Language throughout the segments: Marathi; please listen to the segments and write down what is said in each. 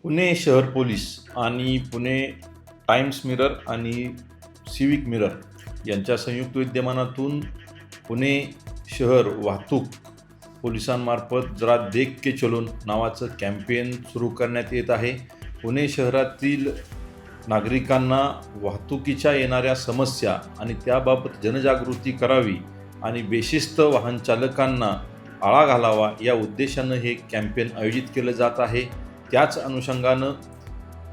पुणे शहर पोलीस आणि पुणे टाइम्स मिरर आणि सिविक मिरर यांच्या संयुक्त विद्यमानातून पुणे शहर वाहतूक पोलिसांमार्फत जरा देख के चलून नावाचं कॅम्पेन सुरू करण्यात येत आहे. पुणे शहरातील नागरिकांना वाहतुकीच्या येणाऱ्या समस्या आणि त्याबाबत जनजागृती करावी आणि बेशिस्त वाहन चालकांना आळा घालावा या उद्देशानं हे कॅम्पेन आयोजित केलं जात आहे. त्याच अनुषंगानं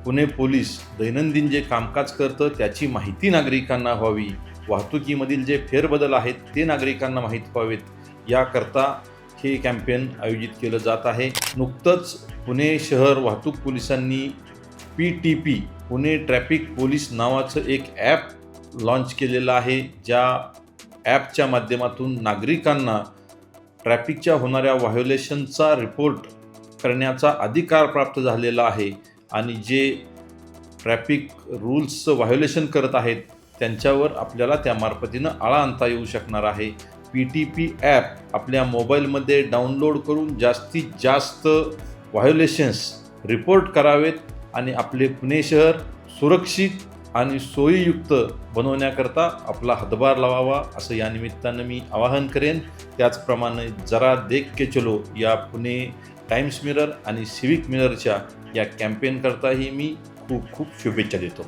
पुणे पोलीस दैनंदिन जे कामकाज करतं त्याची माहिती नागरिकांना व्हावी, वाहतुकीमधील जे फेरबदल आहेत ते नागरिकांना माहीत व्हावेत याकरता हे कॅम्पेन आयोजित केलं जात आहे. नुकतंच पुणे शहर वाहतूक पोलिसांनी PTP पुणे ट्रॅफिक पोलीस नावाचं एक ॲप लॉन्च केलेलं आहे. ज्या ॲपच्या माध्यमातून नागरिकांना ट्रॅफिकच्या होणाऱ्या व्हायोलेशनचा रिपोर्ट करण्याचा अधिकार प्राप्त झालेला आहे आणि जे ट्रॅफिक रूल्सचं व्हायोलेशन करत आहेत त्यांच्यावर आपल्याला त्या मार्फतीनं आळा आणता येऊ शकणार आहे. PTP ॲप आपल्या मोबाईलमध्ये डाउनलोड करून जास्तीत जास्त व्हायोलेशन्स रिपोर्ट करावेत आणि आपले पुणे शहर सुरक्षित आणि सोयीयुक्त बनवण्याकरता आपला हातभार लावावा असं या निमित्तानं मी आवाहन करेन. त्याचप्रमाणे जरा देख के चलो या पुणे टाइम्स मिरर आणि सिविक मिररच्या या कॅम्पेनकरताही मी खूप खूप शुभेच्छा देतो.